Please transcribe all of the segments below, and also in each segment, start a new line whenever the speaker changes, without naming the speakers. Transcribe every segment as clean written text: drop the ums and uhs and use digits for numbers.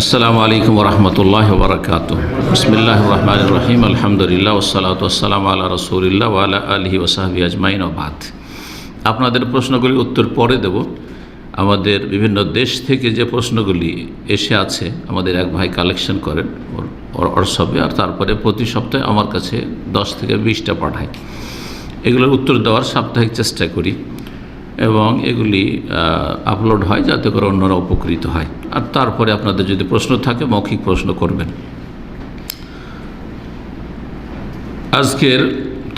আসসালামু আলাইকুম রহমতুল্লাহ বরকাত। বিসমিল্লাহ রহমান রহিম, আলহামদুলিল্লাহ ওসসালাতু ওয়াসসালামু আলা রাসূলিল্লাহ ওয়া আলা আলিহি ওয়া সাহবিহি আজমাইন ওয়া বাদ। আপনাদের প্রশ্নগুলির উত্তর পরে দেব। আমাদের বিভিন্ন দেশ থেকে যে প্রশ্নগুলি এসে আছে, আমাদের এক ভাই কালেকশন করেন হোয়াটসঅ্যাপে, আর তারপরে প্রতি সপ্তাহে আমার কাছে 10 থেকে 20টা পাঠায়। এগুলোর উত্তর দেওয়ার সাপ্তাহিক চেষ্টা করি এবং এগুলি আপলোড হয় যাতে করে অন্যরা উপকৃত হয়। আর তারপরে আপনাদের যদি প্রশ্ন থাকে মৌখিক প্রশ্ন করবেন। আজকের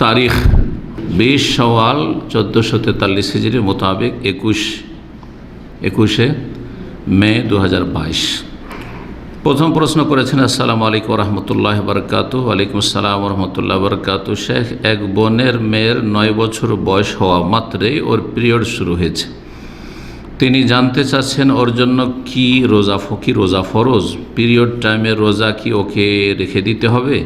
তারিখ 20 শাওয়াল 1443 হিজরি মোতাবেক 21শে মে 2022। প্রথম প্রশ্ন করেছেন, আসসালামু আলাইকুম রহমতুল্লাহ বরকাতু। ওয়ালাইকুম আসসালাম রহমতুল্লাহ বরকাতু। শেখ, এক বোনের মেয়ের 9 বছর বয়স হওয়া মাত্রই ওর পিরিয়ড শুরু হয়েছে। তিনি জানতে চাচ্ছেন ওর জন্য কি রোজা ফরজ? পিরিয়ড টাইমে রোজা কি ওকে রেখে দিতে হবে?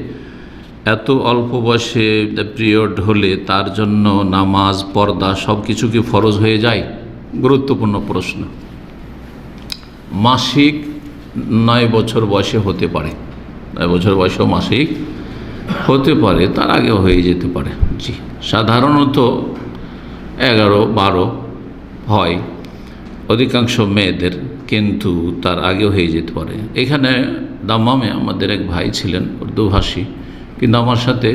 এত অল্প বয়সে পিরিয়ড হলে তার জন্য নামাজ, পর্দা সব কিছু কি ফরজ হয়ে যায়? গুরুত্বপূর্ণ প্রশ্ন। মাসিক 9 বছর বয়সে হতে পারে, 9 বছর বয়সেও মাসিক হতে পারে, তার আগেও হয়ে যেতে পারে। জি, সাধারণত 11-12 হয় অধিকাংশ মেয়েদের, কিন্তু তার আগেও হয়ে যেতে পারে। এখানে দাম্মামে আমাদের এক ভাই ছিলেন উর্দুভাষী, কিন্তু আমার সাথে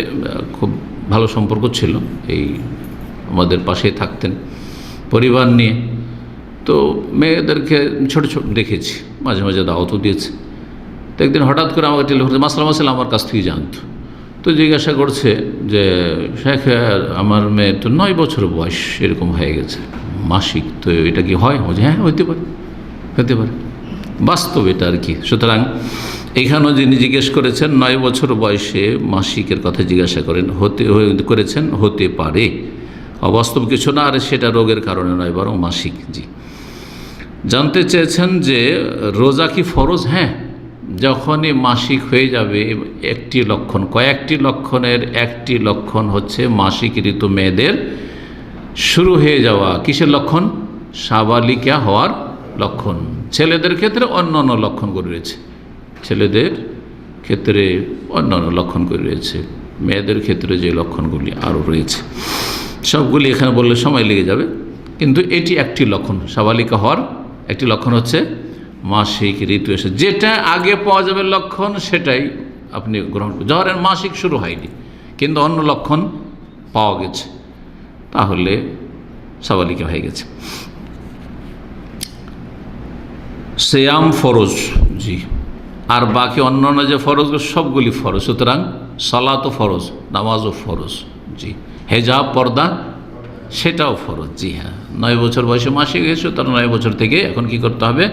খুব ভালো সম্পর্ক ছিল, এই আমাদের পাশেই থাকতেন পরিবার নিয়ে। তো মেয়েদেরকে ছোট ছোট দেখেছি, মাঝে মাঝে দাওয়াতও দিয়েছে। তো একদিন হঠাৎ করে আমাকে টেলিফোনে মাসলা আমার কাছ থেকে জানতো। তো জিজ্ঞাসা করছে যে, শেখ, আমার মেয়ে তো 9 বছর বয়স এরকম হয়ে গেছে মাসিক, তো এটা কি হয়? হ্যাঁ, হতে পারে, বাস্তব এটা আর কি। সুতরাং এখানেও যিনি জিজ্ঞেস করেছেন 9 বছর বয়সে মাসিকের কথা জিজ্ঞাসা করেছেন, হতে পারে, অবাস্তব কিছু না, আর সেটা রোগের কারণে নয়, বরং মাসিক। জি, জানতে চেয়েছেন যে রোজা কি ফরজ? হ্যাঁ, যখনই মাসিক হয়ে যাবে একটি লক্ষণ, কয়েকটি লক্ষণের একটি লক্ষণ হচ্ছে মাসিক ঋতু মেয়েদের শুরু হয়ে যাওয়া। কিসের লক্ষণ? সাবালিকা হওয়ার লক্ষণ। ছেলেদের ক্ষেত্রে অন্যান্য লক্ষণগুলি রয়েছে, ছেলেদের ক্ষেত্রে অন্যান্য লক্ষণগুলি রয়েছে, মেয়েদের ক্ষেত্রে যে লক্ষণগুলি আরও রয়েছে সবগুলি এখানে বললে সময় লেগে যাবে, কিন্তু এটি একটি লক্ষণ। সাবালিকা হওয়ার একটি লক্ষণ হচ্ছে মাসিক ঋতু এসে, যেটা আগে পাওয়া যাবে লক্ষণ সেটাই আপনি গ্রহণ করুন। ধরেন মাসিক শুরু হয়নি কিন্তু অন্য লক্ষণ পাওয়া গেছে, তাহলে সাবালিকা হয়ে গেছে। সিয়াম ফরজ, জি, আর বাকি অন্যান্য যে ফরজ সবগুলি ফরজ। সুতরাং সালাতও ফরজ, নামাজও ফরজ। জি, হেজাব, পর্দা সেটাও ফরজ। জি হ্যাঁ, 9 বছর বয়সে মাসিক হয়েছে, তার 9 বছর থেকে এখন কি করতে হবে?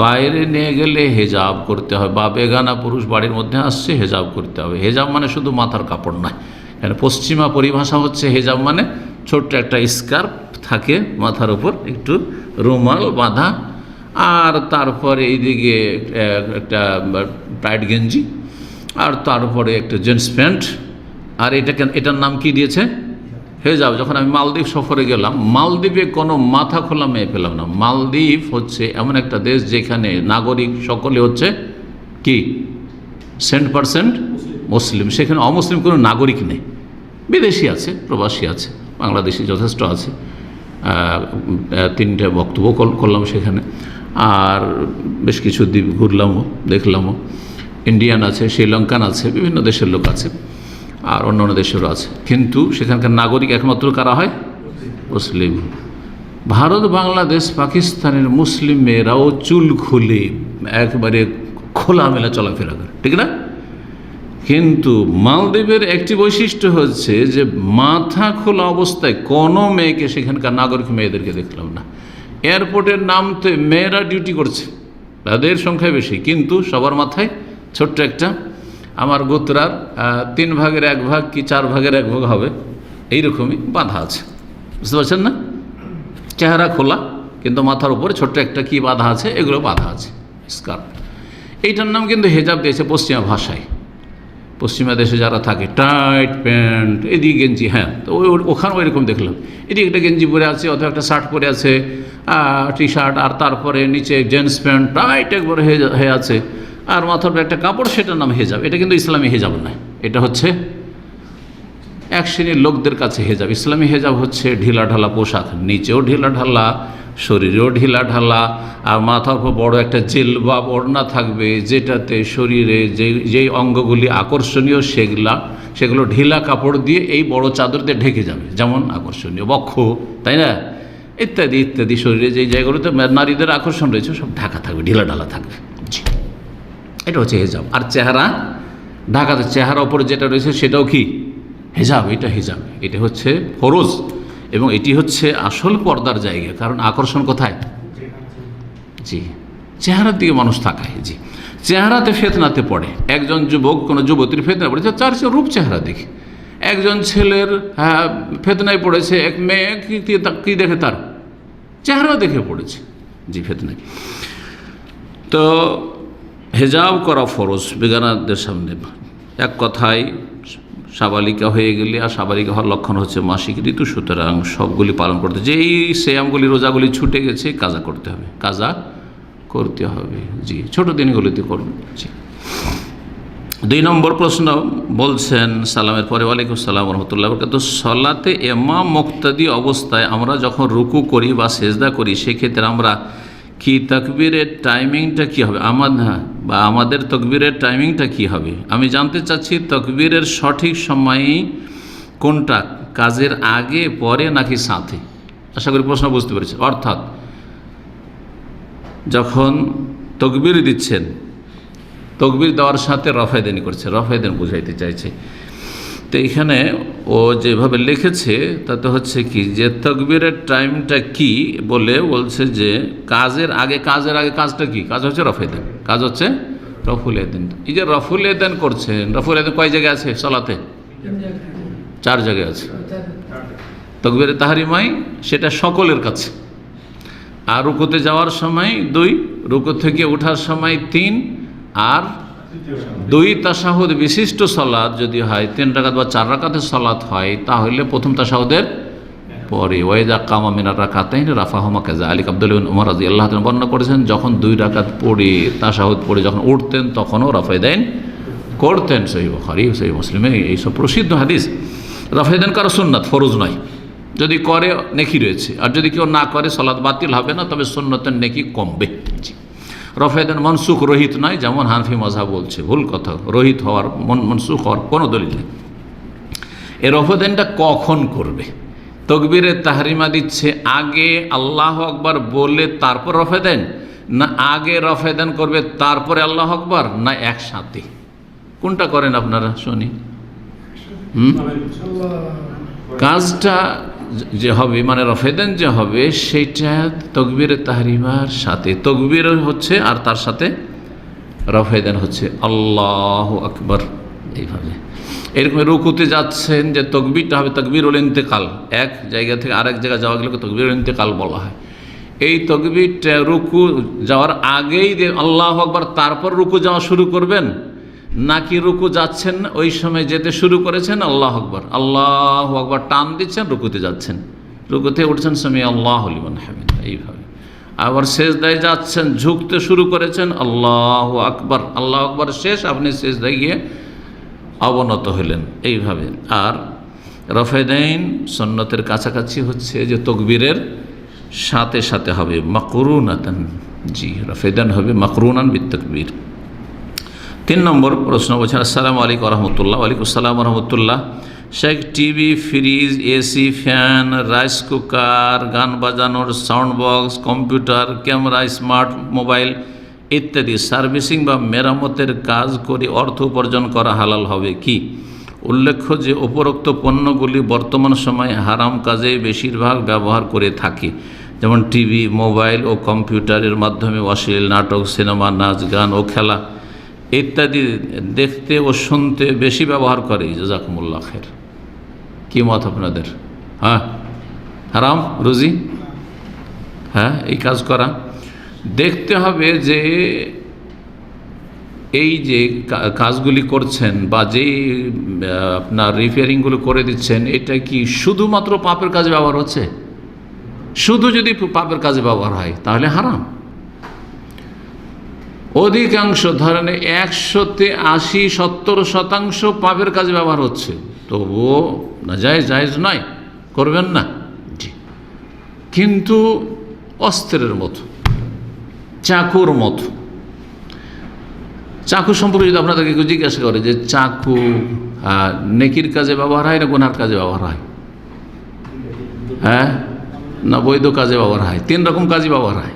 বাইরে নিয়ে গেলে হেজাব করতে হবে, বা বেগানা পুরুষ বাড়ির মধ্যে আসছে হেজাব করতে হবে। হেজাব মানে শুধু মাথার কাপড় নয়, এখানে পশ্চিমা পরিভাষা হচ্ছে হেজাব মানে ছোট্ট একটা স্কার্ফ থাকে মাথার উপর, একটু রুমাল বাঁধা, আর তারপরে এইদিকে একটা টাইট গেঞ্জি, আর তারপরে একটা জিন্স প্যান্ট। আর এটার নাম কি দিয়েছে? হেজাব। যখন আমি মালদ্বীপ সফরে গেলাম, মালদ্বীপে কোনো মাথা খোলা মেয়ে পেলাম না। মালদ্বীপ হচ্ছে এমন একটা দেশ যেখানে নাগরিক সকলে হচ্ছে কি 100% মুসলিম, সেখানে অমুসলিম কোনো নাগরিক নেই। বিদেশি আছে, প্রবাসী আছে, বাংলাদেশি যথেষ্ট আছে। 3টে বক্তব্য করলাম সেখানে, আর বেশ কিছু দ্বীপ ঘুরলামও, দেখলামও। ইন্ডিয়ান আছে, শ্রীলঙ্কান আছে, বিভিন্ন দেশের লোক আছে, আর অন্য দেশেরও আছে, কিন্তু সেখানকার নাগরিক একমাত্র কারা হয়? মুসলিম। ভারত, বাংলাদেশ, পাকিস্তানের মুসলিম মেয়েরাও চুল খুলে একবারে খোলামেলা চলাফেরা করে, ঠিক না? কিন্তু মালদ্বীপের একটি বৈশিষ্ট্য হচ্ছে যে মাথা খোলা অবস্থায় কোনো মেয়েকে সেখানকার নাগরিক মেয়েদেরকে দেখলাম না। এয়ারপোর্টের নামতে মেয়েরা ডিউটি করছে, তাদের সংখ্যা বেশি, কিন্তু সবার মাথায় ছোট্ট একটা, আমার গোত্রার 3 ভাগের 1 ভাগ কি 4 ভাগের 1 ভাগ হবে এইরকমই বাঁধা আছে, বুঝতে পারছেন না? চেহারা খোলা, কিন্তু মাথার উপরে ছোট্ট একটা কি বাঁধা আছে, এগুলো বাঁধা আছে, স্কার্ফ। এইটার নাম কিন্তু হেজাব দিয়েছে পশ্চিমা ভাষায়। পশ্চিমা দেশে যারা থাকে টাইট প্যান্ট, এদিকে গেঞ্জি, হ্যাঁ, তো ওখানে ওইরকম দেখলাম, এদিকে একটা গেঞ্জি পরে আছে অথবা একটা শার্ট পরে আছে, টি শার্ট, আর তারপরে নিচে জিন্স প্যান্ট টাইট একবারে হয়ে আছে, আর মাথার উপরে একটা কাপড়, সেটার নাম হেজাব। এটা কিন্তু ইসলামী হেজাব নয়, এটা হচ্ছে এক শ্রেণীর লোকদের কাছে হেজাব। ইসলামী হেজাব হচ্ছে ঢিলা ঢালা পোশাক, নিচেও ঢিলা ঢালা, শরীরেও ঢিলা ঢালা, আর মাথার উপর বড় একটা জিলবাব ওড়না থাকবে, যেটাতে শরীরে যেই অঙ্গগুলি আকর্ষণীয় সেগুলো ঢিলা কাপড় দিয়ে এই বড় চাদর দিয়ে ঢেকে যাবে, যেমন আকর্ষণীয় বক্ষ, তাই না, ইত্যাদি ইত্যাদি। শরীরে যেই জায়গাগুলোতে নারীদের আকর্ষণ রয়েছে সব ঢাকা থাকবে, ঢিলা ঢালা থাকবে। জি, এটা হচ্ছে হেজাব। আর চেহারা ঢাকাতে, চেহারা ওপরে যেটা রয়েছে সেটাও কি হেজাব, এটা হেজাব, এটা হচ্ছে ফরজ, এবং এটি হচ্ছে আসল পর্দার জায়গা। কারণ আকর্ষণ কোথায়? জি, চেহারার দিকে মানুষ তাকায়। জি, চেহারাতে ফেতনাতে পড়ে। একজন যুবক কোনো যুবতীর ফেতনা পড়েছে, তার সে রূপ চেহারা দেখে। একজন ছেলের ফেতনায় পড়েছে, এক মেয়ে কি দেখে, তার চেহারা দেখে পড়েছে। জি, ফেতনায়। তো হেজাব করা ফরজ বেগানাদের সামনে। এক কথায় সাবালিকা হয়ে গেলে, আর সাবালিকা হওয়ার লক্ষণ হচ্ছে মাসিক ঋতু, সুতরাং সবগুলি পালন করতে, যেই সেয়ামগুলি রোজাগুলি ছুটে গেছে কাজা করতে হবে, কাজা করতে হবে। জি, ছোট দিনগুলিতে করবে। জি, 2 নম্বর প্রশ্ন বলছেন সালামের পরে, ওয়ালাইকুম আসসালাম রহমতুল্লাহ বরকাতুহু, সলাতে ইমাম মুক্তাদি অবস্থায় আমরা যখন রুকু করি বা সেজদা করি, সেক্ষেত্রে আমরা কি তাকবীরের টাইমিংটা কী হবে, আমাদের তাকবীরের টাইমিংটা কী হবে? আমি জানতে চাচ্ছি তাকবীরের সঠিক সময় কোনটা, কাজের আগে, পরে নাকি সাথে? আশা করি প্রশ্ন বুঝতে পেরেছি। অর্থাৎ যখন তাকবীর দিচ্ছেন, তাকবীর দেওয়ার সাথে রফায়দানি করছে, রফায়দান বুঝাইতে চাইছে। তো এখানে ও যেভাবে লিখেছে তাতে হচ্ছে কি, যে তাকবীরের টাইমটা কি বলছে যে কাজের আগে কাজটা কি? কাজ হচ্ছে রফায়দান, কাজ হচ্ছে রফুল এদান। এই যে রফুল এদান করছেন, রফুল এদান কয় জায়গায় আছে সালাতে? 4 জায়গায় আছে। তাকবীরে তাহরিমাই সেটা সকলের কাছে, আর রুকুতে যাওয়ার সময় 2, রুকু থেকে ওঠার সময় 3, আর 2 তাশাহুদ বিশিষ্ট সালাত যদি হয়, 3 রাকাত বা 4 রাকাতের সালাত হয়, তাহলে প্রথম তাশাহুদের পরে ওয়াইদা কামা মিনার রাকাতাইন রাফাহুমা কাযালিক। আব্দুল্লাহ বিন উমর রাদিয়াল্লাহু তাআলা বর্ণনা করেছেন, যখন 2 রাকাত পড়ে তাশাহুদ পড়ে যখন উঠতেন, তখনও রাফায়দাইন করতেন। সহিহ বুখারী, সহিহ মুসলিমে এইসব প্রসিদ্ধ হাদিস। রাফায়দাইন করা সুন্নাত, ফরজ নয়। যদি করে নেকি রয়েছে, আর যদি কেউ না করে সালাত বাতিল হবে না, তবে সুন্নতের নেকি কমবে। রফায়দান মনসুখ, রহিত নয়, যেমন হানফি মাযহাব বলছে, ভুল কথা। রহিত হওয়ার, মনসুখ হওয়ার কোনো দলিল নেই। এই রফায়দানটা কখন করবে? তাকবীরে তাহরিমা দিচ্ছে আগে আল্লাহু আকবার বলে তারপর রফায়দান, না আগে রফায়দান করবে তারপরে আল্লাহু আকবার, না একসাথে? কোনটা করেন আপনারা শুনি? কাজটা যে হবে, মানে রফায়দান যে হবে, সেইটা তাকবীরে তাহরিমার সাথে, তাকবীর হচ্ছে আর তার সাথে রফায়দান হচ্ছে আল্লাহু আকবার, এইভাবে। এরকম রুকুতে যাচ্ছেন, যে তাকবীরটা হবে তাকবীরুল ইন্তেকাল, এক জায়গা থেকে আরেক জায়গায় যাওয়া গেলে তাকবীরুল ইন্তেকাল বলা হয়। এই তাকবীরটা রুকু যাওয়ার আগেই আল্লাহু আকবার তারপর রুকু যাওয়া শুরু করবেন, নাকি রুকু যাচ্ছেন ওই সময় যেতে শুরু করেছেন আল্লাহু আকবার টান দিচ্ছেন, রুকুতে যাচ্ছেন, রুকুতে উঠছেন সামি আল্লাহু লিমান হামিদা, এইভাবে। আবার সেজদায় যাচ্ছেন, ঝুঁকতে শুরু করেছেন আল্লাহু আকবার শেষ, আপনি সেজদায় গিয়ে অবনত হলেন, এইভাবে। আর রফায়দাইন সুন্নতের কাছাকাছি হচ্ছে যে তাকবীরের সাথে সাথে হবে মাকরুনাতান। জি, রফায়দান হবে মাকরুনান বিত্তাকবীর। 3 নম্বর প্রশ্ন বলছেন, আসসালামু আলাইকুম রহমতুল্লাহ। ওয়ালাইকুম আসসালাম রহমতুল্লাহ। Sheikh, TV, fridge, AC, fan, rice cooker, গান বাজানোর sound box, computer, camera, smart mobile ইত্যাদি সার্ভিসিং বা মেরামতের কাজ করে অর্থ উপার্জন করা হালাল হবে কি? উল্লেখ্য যে উপরোক্ত পণ্যগুলি বর্তমান সময়ে হারাম কাজে বেশিরভাগ ব্যবহার করে থাকে, যেমন টিভি, মোবাইল ও কম্পিউটারের মাধ্যমে অশ্লীল নাটক, সিনেমা, নাচ, গান ও খেলা ইত্যাদি দেখতে ও শুনতে বেশি ব্যবহার করে। জাযাকুমুল্লাহ খাইর। কী মত আপনাদের? হ্যাঁ, হারাম রুজি, হ্যাঁ, এই কাজ করা। দেখতে হবে যে এই যে কাজগুলি করছেন বা যেই আপনার রিপেয়ারিংগুলো করে দিচ্ছেন, এটা কি শুধুমাত্র পাপের কাজে ব্যবহার হচ্ছে? শুধু যদি পাপের কাজে ব্যবহার হয় তাহলে হারাম। অধিকাংশ ধরেন 100-তে 80-70% পাপের কাজে ব্যবহার হচ্ছে, তবুও না জায়েজ নয়, করবেন না। জি, কিন্তু অস্ত্রের মতো, চাকুর মতো, চাকু সম্পর্কে যদি আপনাদেরকে কেউ জিজ্ঞাসা করে যে চাকু নেকির কাজে ব্যবহার হয় না গুনার কাজে ব্যবহার হয়, হ্যাঁ না বৈধ কাজে ব্যবহার হয়? 3 রকম কাজে ব্যবহার হয়।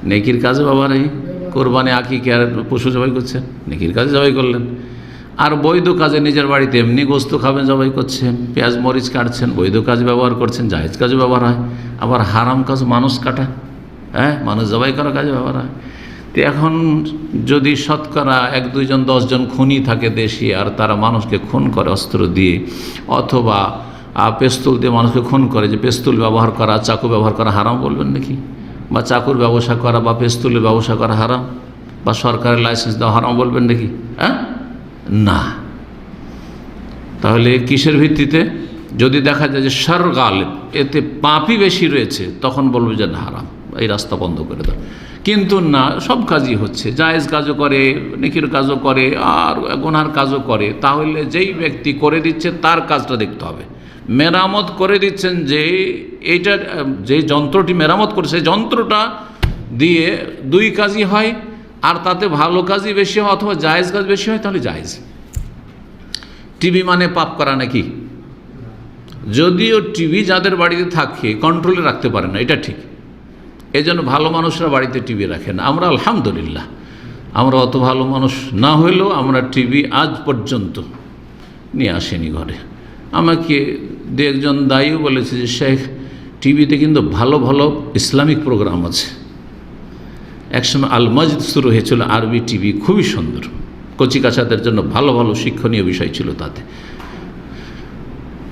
নেকির কাজে ব্যবহার হয়, কোরবানি আকিকা আর পশু জবাই করছেন, নেকির কাজে জবাই করলেন। আর বৈধ কাজে নিজের বাড়িতে এমনি গোস্ত খাবেন, জবাই করছেন, পেঁয়াজ মরিচ কাটছেন, বৈধ কাজে ব্যবহার করছেন, জায়েজ কাজে ব্যবহার হয়। আবার হারাম কাজ মানুষ কাটা, হ্যাঁ মানুষ জবাই করার কাজে ব্যবহার হয়। তো এখন যদি শতকরা 1-2 জন 10 জন খুনি থাকে দেশি, আর তারা মানুষকে খুন করে অস্ত্র দিয়ে, অথবা পেস্তুল দিয়ে মানুষকে খুন করে, যে পেস্তুল ব্যবহার করা, চাকু ব্যবহার করা হারাম বলবেন নাকি? বা চাকুর ব্যবসা করা বা পেস্তুলের ব্যবসা করা হারাম, বা সরকারের লাইসেন্স দেওয়া হারাম বলবেন নাকি? হ্যাঁ না। তাহলে কিসের ভিত্তিতে? যদি দেখা যায় যে শার গালিব, এতে পাপই বেশি রয়েছে, তখন বলবো যে না হারাম, এই রাস্তা বন্ধ করে দাও। কিন্তু না, সব কাজই হচ্ছে, জায়েজ কাজও করে, নেকির কাজও করে, আর গুনার কাজও করে, তাহলে যেই ব্যক্তি করে দিচ্ছে তার কাজটা দেখতে হবে। মেরামত করে দিচ্ছেন, যে এইটা যে যন্ত্রটি মেরামত করছে, সেই যন্ত্রটা দিয়ে 2 কাজই হয়, আর তাতে ভালো কাজই বেশি হয় অথবা জায়েজ কাজ বেশি হয়, তাহলে জায়েজ। টিভি মানে পাপ করা নাকি? যদিও টিভি যাদের বাড়িতে থাকে কন্ট্রোলে রাখতে পারে না, এটা ঠিক, এই জন্য ভালো মানুষরা বাড়িতে টিভি রাখেন। আমরা আলহামদুলিল্লাহ, আমরা অত ভালো মানুষ না হইলেও আমরা টিভি আজ পর্যন্ত নিয়ে আসেনি ঘরে। আমাকে 2-1 দায়ীও বলেছে যে শেখ, টিভিতে কিন্তু ভালো ভালো ইসলামিক প্রোগ্রাম আছে। একসময় আল মজিদ শুরু হয়েছিল, আরবি টিভি, খুবই সুন্দর, কচিকাচাদের জন্য ভালো ভালো শিক্ষণীয় বিষয় ছিল তাতে।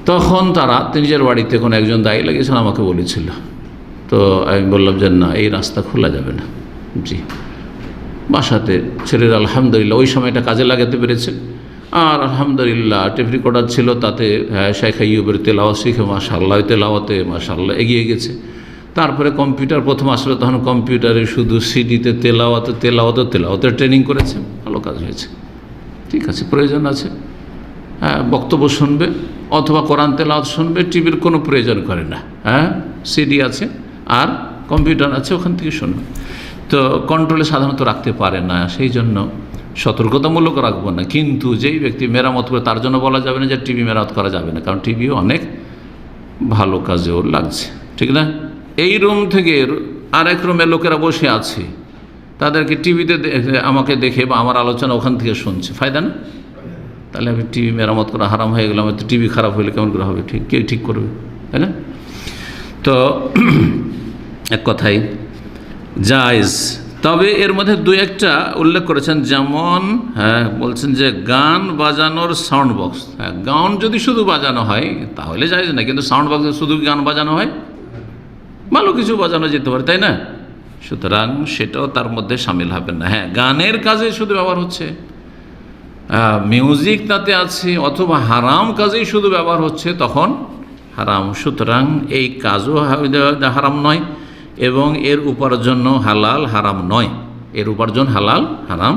তখন তারা নিজের বাড়িতে কোনো একজন দায়ী লাগিয়েছেন, আমাকে বলেছিল। তো আমি বললাম যে না, এই রাস্তা খোলা যাবে না। জি, বাসাতে ছেলেরা আলহামদুলিল্লাহ ওই সময়টা কাজে লাগাতে পেরেছে। আর আলহামদুলিল্লাহ টেপ রেকর্ডার ছিল, তাতে শেখ আইয়ুবের তেলাওয়াত শিখে মাশাআল্লাহ, তেলাওয়াতে মাশাআল্লাহ এগিয়ে গেছে। তারপরে কম্পিউটার প্রথম আসলে, তখন কম্পিউটারে শুধু সিডিতে তেলাওয়াতের ট্রেনিং করেছে, ভালো কাজ হয়েছে। ঠিক আছে, প্রয়োজন আছে বক্তব্য শুনবে অথবা কোরআন তেলাওয়াত শুনবে, টিভির কোনো প্রয়োজন করে না। হ্যাঁ, সিডি আছে আর কম্পিউটার আছে, ওখান থেকে শুনবে। তো কন্ট্রোলে সাধারণত রাখতে পারে না, সেই জন্য সতর্কতামূলক রাখবো না। কিন্তু যেই ব্যক্তি মেরামত করে, তার জন্য বলা যাবে না যে টিভি মেরামত করা যাবে না, কারণ টিভিও অনেক ভালো কাজেও লাগছে, ঠিক না? এই রুম থেকে আরেক রুমে লোকেরা বসে আছে, তাদেরকে টিভিতে আমাকে দেখে বা আমার আলোচনা ওখান থেকে শুনছে, ফায়দা না? তাহলে আমি টিভি মেরামত করা হারাম হয়ে গেলাম। তো টিভি খারাপ হলে কেমন করে হবে? ঠিক, কে ঠিক করবে, তাই না? তো এক কথাই জায়েজ, তবে এর মধ্যে 2-1টা উল্লেখ করেছেন, যেমন বলছেন যে গান বাজানোর সাউন্ড বক্স। হ্যাঁ, গান যদি শুধু বাজানো হয় তাহলে জায়েজ না, কিন্তু সাউন্ড বক্সে শুধু গান বাজানো হয়, ভালো কিছু বাজানো যেতে পারে, তাই না? সুতরাং সেটাও তার মধ্যে সামিল হবে না। হ্যাঁ, গানের কাজে শুধু ব্যবহার হচ্ছে, মিউজিক তাতে আছে, অথবা হারাম কাজেই শুধু ব্যবহার হচ্ছে, তখন হারাম। সুতরাং এই কাজও হারাম নয়, এবং এর উপার্জন হালাল হারাম নয়, এর উপার্জন হালাল হারাম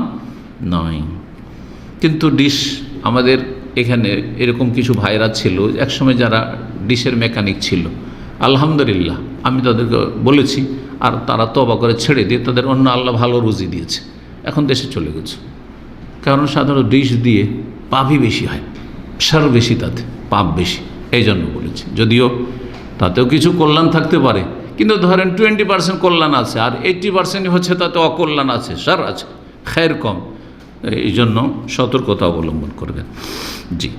নয়। কিন্তু ডিশ, আমাদের এখানে এরকম কিছু ভাইরা ছিল একসময় যারা ডিশের মেকানিক ছিল, আলহামদুলিল্লাহ আমি তাদেরকে বলেছি, আর তারা তওবা করে ছেড়ে দিয়ে তাদের অন্য আল্লাহ ভালো রুজি দিয়েছে, এখন দেশে চলে গেছে। কারণ সাধারণত ডিশ দিয়ে পাপই বেশি হয়, সার বেশি, তাতে পাপ বেশি, এই জন্য বলেছি। যদিও তাতেও কিছু কল্যাণ থাকতে পারে, কিন্তু ধরেন 20% কল্যাণ আছে, আর 80% হচ্ছে তাতে অকল্যাণ আছে, সার আছে, খায়ের কম। এই জন্য সতর্কতা অবলম্বন করবেন। জি,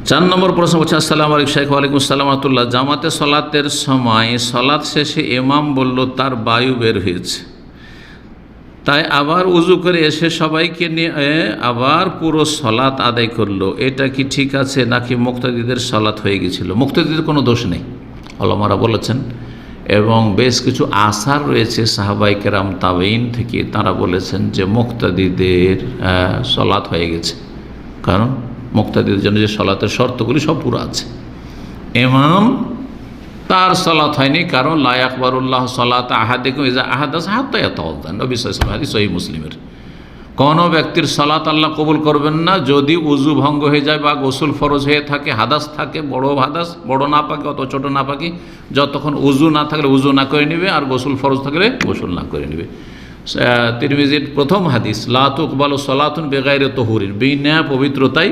4 নম্বর প্রশ্ন হচ্ছে, আসসালামু আলাইকুম শেখ। ওয়ালাইকুম আসসালাম রাহমাতুল্লাহ। জামাতে সলাতের সময় সলাত শেষে ইমাম বলল তার বায়ু বের হয়েছে, তাই আবার উজু করে এসে সবাইকে নিয়ে আবার পুরো সলাত আদায় করলো, এটা কি ঠিক আছে নাকি মুক্তাদিদের সলাত হয়ে গেছিল? মুক্তাদিদের কোনো দোষ নেই, ওলামারা বলেছেন এবং বেশ কিছু আসার রয়েছে সাহাবায়ে কেরাম তাবেঈন থেকে, তারা বলেছেন যে মুক্তাদিদের সলাত হয়ে গেছে, কারণ মুক্তাদিদের জন্য যে সলাতের শর্তগুলি সব পুরো আছে। ইমাম তার সলাত হয়নি, কারণ লা ইয়াকবালুল্লাহ সলাত আহাদিকুম ইযা আহাদাস হাত্তা ইয়াতাওয়াদ্দা, নবী সাল্লাল্লাহু আলাইহি ওয়াসাল্লাম, হাদিস সহিহ মুসলিমের। কোনো ব্যক্তির সালাত আল্লাহ কবুল করবেন না যদি উজু ভঙ্গ হয়ে যায় বা গোসল ফরজ হয়ে থাকে, হাদাস থাকে, বড় হাদাস, বড় না পাকি অত ছোট না পাকি, যতক্ষণ উজু না থাকলে উজু না করে নেবে, আর গোসল ফরজ থাকলে গোসল না করে নেবে। তিরমিজির প্রথম হাদিস, লা তুকবালু সলাতুন বিগাইরি তুহুরিন, বিনা পবিত্রতায়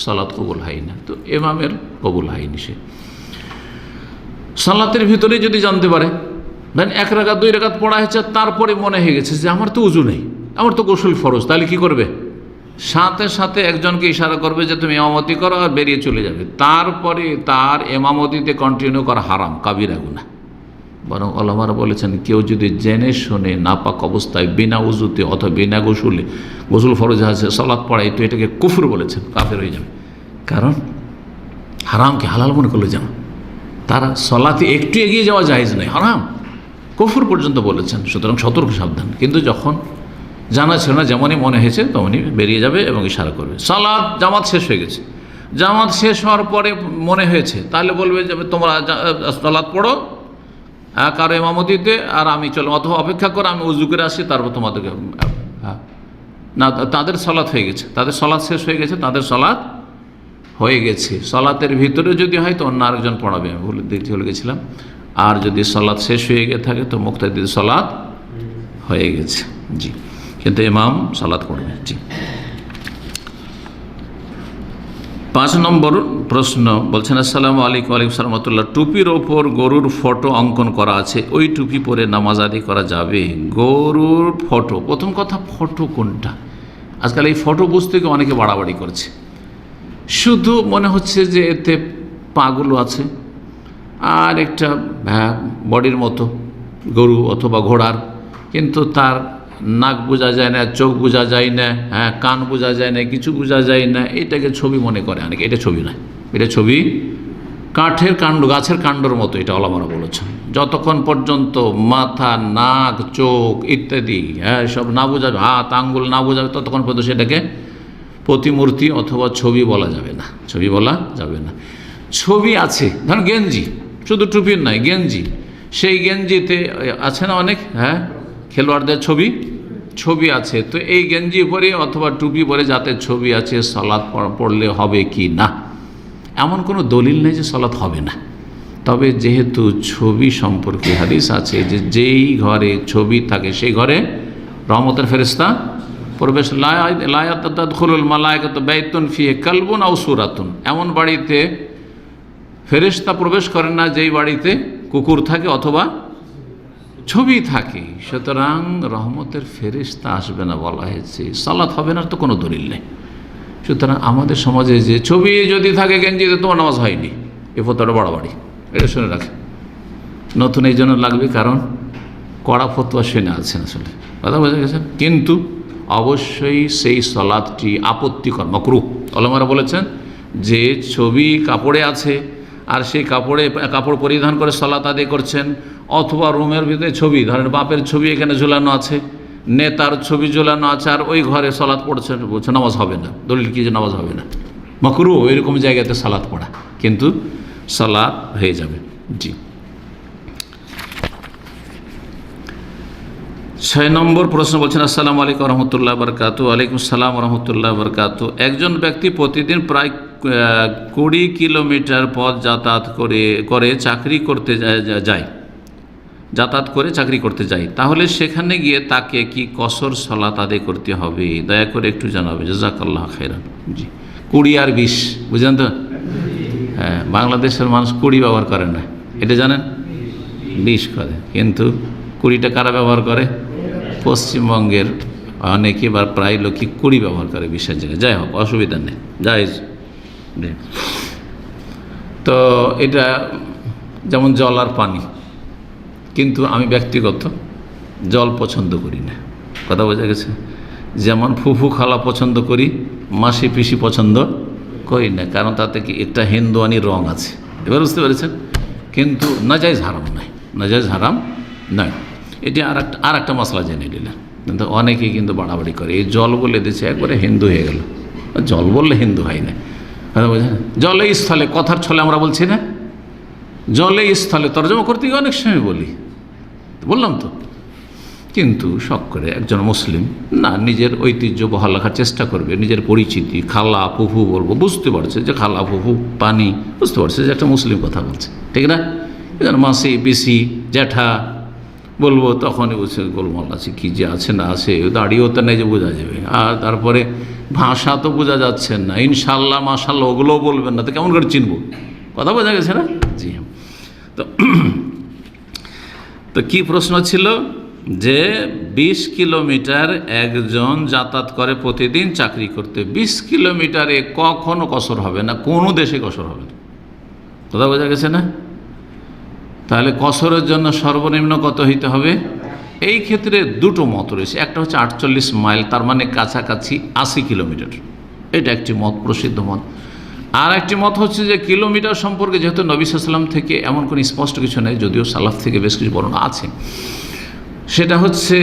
সালাত কবুল হয় না। তো ইমামের কবুল হয়নি। সে সালাতের ভিতরে যদি জানতে পারে, ধরেন 1 রাকাত 2 রাকাত পড়া হয়েছে, তারপরে মনে হয়ে গেছে যে আমার তো উজু নেই, আমার তো গোসল ফরজ, তাহলে কি করবে? সাথে সাথে একজনকে ইশারা করবে যে তুমি ইমামতি করো, আর বেরিয়ে চলে যাবে। তারপরে তার ইমামতিতে কন্টিনিউ করা হারাম, কাবিরা গুনাহ। বরং ওলামারা বলেছেন কেউ যদি জেনে শুনে নাপাক অবস্থায় বিনা উজুতে অথবা বিনা গোসলে, গোসল ফরজ আছে, সালাত পড়ায়, তো এটাকে কুফর বলেছেন, কাফের হয়ে যাবে। কারণ হারামকে হালাল মনে করলে যেমন তারা সলাতে একটু এগিয়ে যাওয়া জায়েজ নয়, হারাম, কুফর পর্যন্ত বলেছেন। সুতরাং সতর্ক সাবধান। কিন্তু যখন জানা ছিল না, যেমনই মনে হয়েছে তেমনই বেরিয়ে যাবে এবং ইশারা করবে। সালাত জামাত শেষ হয়ে গেছে, জামাত শেষ হওয়ার পরে মনে হয়েছে, তাহলে বলবে যে তোমরা সালাত পড়ো কারো ইমামতিতে, আর আমি চলো, অথবা অপেক্ষা করো আমি উজু করে আসি, তারপর তোমাদেরকে। না, তাদের সালাত হয়ে গেছে, তাদের সালাত শেষ হয়ে গেছে, তাদের সালাত হয়ে গেছে। সালাতের ভিতরে যদি হয় তো অন্য আরেকজন পড়াবে, আমি ভুলে গেছিলাম। আর যদি সালাত শেষ হয়ে গিয়ে থাকে তো মুক্তাদির সালাত হয়ে গেছে, জি, কিন্তু ইমাম সালাত পড়বে। জি। 5 নম্বর প্রশ্ন বলছেন, আসসালামু আলাইকুম। ওয়ালাইকুম আসসালাম ওয়া রাহমাতুল্লাহ। টুপির ওপর গরুর ফটো অঙ্কন করা আছে, ওই টুপি পরে নামাজ আদায় করা যাবে? গরুর ফটো, প্রথম কথা ফটো কোনটা? আজকাল এই ফটো বুঝতে গিয়ে অনেকে বাড়াবাড়ি করছে। শুধু মনে হচ্ছে যে এতে পাগুলো আছে আর একটা বডির মতো গরু অথবা ঘোড়ার, কিন্তু তার নাক বোঝা যায় না, চোখ বোঝা যায় না, কান বোঝা যায় না, কিছু বোঝা যায় না। এটাকে ছবি মনে করে অনেকে। এটা ছবি নয়, এটা ছবি কাঠের কাণ্ড, গাছের কাণ্ডর মতো, এটা ওলামারা বলেছেন। যতক্ষণ পর্যন্ত মাথা, নাক, চোখ ইত্যাদি সব না বোঝাবে, হাত আঙ্গুল না বোঝাবে, ততক্ষণ পর্যন্ত সেটাকে প্রতিমূর্তি অথবা ছবি বলা যাবে না, ছবি বলা যাবে না। ছবি আছে, ধরুন গেঞ্জি, শুধু টুপির নয়, গেঞ্জি, সেই গেঞ্জিতে আছে না অনেক খেলোয়াড়দের ছবি আছে, তো এই গেঞ্জি পরে অথবা টুপি পরে যাতে ছবি আছে, সালাত পড়লে হবে কি না এমন কোনো দলিল নেই যে সালাত হবে না। তবে যেহেতু ছবি সম্পর্কে হাদিস আছে যে যেই ঘরে ছবি থাকে সেই ঘরে রহমতের ফেরেশতা প্রবেশ, লা তাদখুলুল মালায়েকাতু বাইতুন ফিহি কালবুন আও সূরাতুন, এমন বাড়িতে ফেরেশতা প্রবেশ করেন না যেই বাড়িতে কুকুর থাকে অথবা ছবি থাকে। সুতরাং রহমতের ফেরেশতা আসবে না বলা হয়েছে, সালাত হবে না, তো কোনো দলিল নেই। সুতরাং আমাদের সমাজে যে ছবি যদি থাকে গেঞ্জিতে, তোমার নামাজ হয়নি, এ ফতোয়াটা বাড়াবাড়ি, এটা শুনে রাখে। নতুন এই জন্য লাগবে কারণ কড়া ফতোয়া শুনে আছেন, আসলে কথা বোঝা গেছে। কিন্তু অবশ্যই সেই সালাতটি আপত্তিকর, মাকরুহ। ওলামারা বলেছেন যে ছবি কাপড়ে আছে আর সেই কাপড় পরিধান করে সালাত আদায় করছেন, অথবা রুমের ভিতরে ছবি, ধরেন বাপের ছবি এখানে ঝুলানো আছে, নেতার ছবি ঝুলানো আছে, আর ওই ঘরে সালাত পড়ছেন, বলছে নামাজ হবে না। দলিল কি যে নামাজ হবে না? মাকরুহ এরকম জায়গাতে সালাত পড়া, কিন্তু সালাত হয়ে যাবে। জি। 6 নম্বর প্রশ্ন বলছেন, আসসালামু আলাইকুম রহমতুল্লাহ বরকাতু। ওয়ালাইকুম আসসালাম রহমতুল্লাহ বরকাতু। একজন ব্যক্তি প্রতিদিন প্রায় 20 কিলোমিটার পথ যাতায়াত করে চাকরি করতে যায়, তাহলে সেখানে গিয়ে তাকে কি কসর সালাত আদায় করতে হবে? দয়া করে একটু জানাবে, জাযাকাল্লাহ খাইরান। জি। 20 আর 20 বুঝলেন তো? বাংলাদেশের মানুষ 20 ব্যবহার করে না, এটা জানেন, 20 করে। কিন্তু 20টা কারা ব্যবহার করে? পশ্চিমবঙ্গের অনেকে বা প্রায় লোকই 20 ব্যবহার করে 20-এর জায়গায়। যাই হোক, অসুবিধা নেই, জায়েজ। তো এটা যেমন জল আর পানি, কিন্তু আমি ব্যক্তিগত জল পছন্দ করি না, কথা বোঝা গেছে। যেমন ফুফু খালা পছন্দ করি, মাসি পিসি পছন্দ করি না, কারণ তাতে কি একটা হিন্দুয়ানি রং আছে, এবার বুঝতে পেরেছেন। কিন্তু নাজায়েজ হারাম নয়, নাজায়েজ হারাম নয়। এটি আর একটা মশলা জেনে নিলেন। কিন্তু অনেকেই কিন্তু বাড়াবাড়ি করে, এই জল বলে দিচ্ছে একবারে হিন্দু হয়ে গেল। জল বললে হিন্দু হয় না, বোঝেন? জলে স্থলে, কথার ছলে আমরা বলছি না, জলে স্থলে তর্জমা করতে গিয়ে অনেক সময় বলি, বললাম তো। কিন্তু শখ করে একজন মুসলিম না নিজের ঐতিহ্য বহাল রাখার চেষ্টা করবে, নিজের পরিচিতি খালা ফুফু বলবো, বুঝতে পারছে যে খালা ফুফু পানি, বুঝতে পারছে যে একটা মুসলিম কথা বলছে, ঠিক না? মাসি পিসি জ্যাঠা বলবো, তখনই বলছে গোলমাল আছে, কী যে আছে না আছে, দাঁড়িয়েও তো নেই যে বোঝা যাবে। আর তারপরে ভাষা তো বোঝা যাচ্ছে না, ইনশাল্লাহ মাশাল্লাহ ওগুলোও বলবেন না, তো কেমন করে চিনবো? কথা বোঝা গেছে না? জি। তো কী প্রশ্ন ছিল যে 20 কিলোমিটার একজন যাতায়াত করে প্রতিদিন চাকরি করতে, 20 কিলোমিটারে কখনো কসর হবে না, কোনো দেশে কসর হবে না। কথা বোঝা গেছে না? তাহলে কসরের জন্য সর্বনিম্ন কত হইতে হবে? এই ক্ষেত্রে দুটো মত রয়েছে। একটা হচ্ছে 48 মাইল, তার মানে কাছাকাছি 80 কিলোমিটার, এটা একটি মত, প্রসিদ্ধ মত। আর একটি মত হচ্ছে যে কিলোমিটার সম্পর্কে যেহেতু নবী সাল্লাল্লাহু আলাইহি ওয়াসাল্লাম থেকে এমন কোনো স্পষ্ট কিছু নেই, যদিও সালাফ থেকে বেশ কিছু বর্ণনা আছে, সেটা হচ্ছে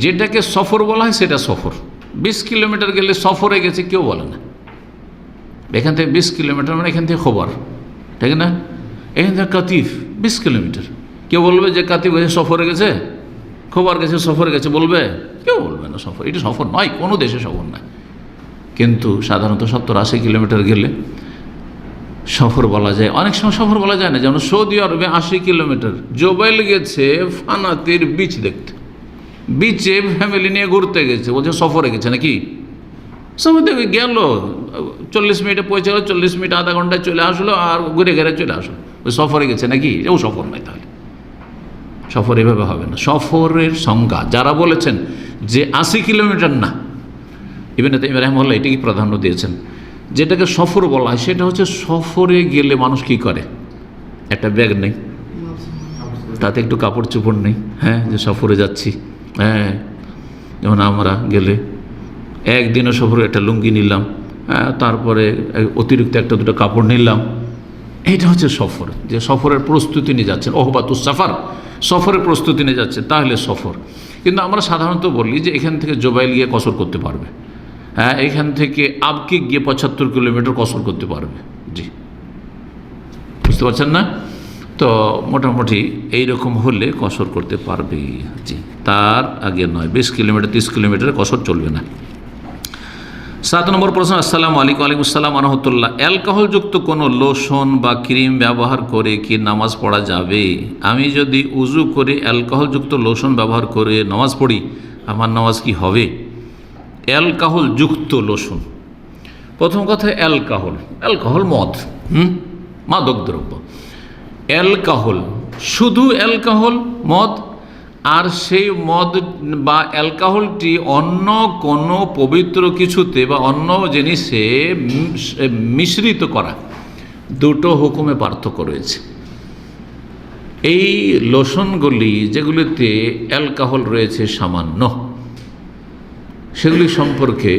যেটাকে সফর বলা হয় সেটা সফর। 20 কিলোমিটার গেলে সফরে গেছে কেউ বলে না। এখান থেকে 20 কিলোমিটার মানে এখান থেকে খবর, ঠিক না? এখান থেকে কাতিফ 20 কিলোমিটার, কেউ বলবে যে কাতিফ গেছে সফরে গেছে, খবর গেছে সফরে গেছে, বলবে? কেউ বলবে না। সফর এটা সফর নয়, কোনো দেশে সফর নয়। কিন্তু সাধারণত 70-80 কিলোমিটার গেলে সফর বলা যায়। অনেক সময় সফর বলা যায় না, যেমন সৌদি আরবে 80 কিলোমিটার জোবাইল গেছে ফানাতের বিচ দেখতে, বিচে ফ্যামিলি নিয়ে ঘুরতে গেছে, বলছে সফরে গেছে নাকি? সময় দেখে গেল 40 মিনিটে পৌঁছে গেল, 40 মিনিট আধা ঘন্টায় চলে আসলো, আর ঘুরে ঘেরে চলে আসলো, ওই সফরে গেছে নাকি? এও সফর নয়। তাহলে সফর এভাবে হবে না। সফরের সংজ্ঞা যারা বলেছেন যে 80 কিলোমিটার না, ইবনে তাইমিয়া রাহিমাহুল্লাহ এটাকে প্রাধান্য দিয়েছেন। যেটাকে সফর বলা হয় সেটা হচ্ছে সফরে গেলে মানুষ কি করে, একটা ব্যাগ নেই, তাতে একটু কাপড় চোপড় নেই, হ্যাঁ, যে সফরে যাচ্ছি। হ্যাঁ, যেমন আমরা গেলে একদিনও সফরে একটা লুঙ্গি নিলাম, তারপরে অতিরিক্ত একটা দুটো কাপড় নিলাম, এটা হচ্ছে সফর। যে সফরের প্রস্তুতি নিয়ে যাচ্ছেন, ওহবাতুস সাফার, সফরের প্রস্তুতি নিয়ে যাচ্ছে, তাহলে সফর। কিন্তু আমরা সাধারণত বলি যে এখান থেকে জোবাইল গিয়ে কসর করতে পারবে, হ্যাঁ, এখান থেকে আবকে গিয়ে 75 কিলোমিটার কসর করতে পারবে। জি, বুঝতে পারছেন না? তো মোটামুটি এইরকম হলে কসর করতে পারবে। জি, তার আগে নয়। 20 কিলোমিটার 30 কিলোমিটারে কসর চলবে না। 7 নম্বর প্রশ্ন। আসসালামু আলাইকুম। ওয়ালাইকুম আসসালাম ওয়া রাহমাতুল্লাহ। অ্যালকোহলযুক্ত কোনো লোশন বা ক্রিম ব্যবহার করে কি নামাজ পড়া যাবে? আমি যদি উজু করে অ্যালকোহলযুক্ত লোশন ব্যবহার করে নামাজ পড়ি, আমার নামাজ কি হবে? অ্যালকোহলযুক্ত লোশন, প্রথম কথা অ্যালকোহল মদ, মাদক দ্রব্য। অ্যালকোহল, শুধু অ্যালকোহল মদ, আর সেই মদ বা অ্যালকোহলটি অন্য কোনো পবিত্র কিছুতে বা অন্য জিনিসে মিশ্রিত করা, দুটো হুকুমে পার্থক্য রয়েছে। এই লোশনগুলি যেগুলিতে অ্যালকোহল রয়েছে সামান্য, সেগুলি সম্পর্কে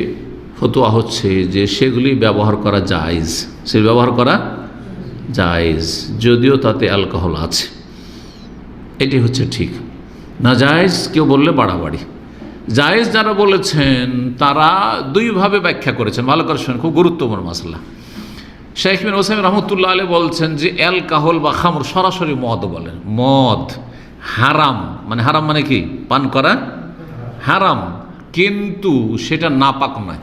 ফতোয়া হচ্ছে যে সেগুলি ব্যবহার করা জায়েজ, ব্যবহার করা জায়েজ, যদিও তাতে অ্যালকোহল আছে। এটি হচ্ছে ঠিক। না জায়েজ কেউ বললে বাড়াবাড়ি। জায়েজ যারা বলেছেন তারা দুইভাবে ব্যাখ্যা করেছেন, ভালো করে শুনেন, খুব গুরুত্বপূর্ণ মাসলা। শেখ বিন ওসাইমিন রহমতুল্লাহ আলাইহি বলছেন যে অ্যালকোহল বা খামর, সরাসরি মদ বলেন, মদ হারাম, মানে হারাম মানে কি, পান করা হারাম, কিন্তু সেটা নাপাক নয়।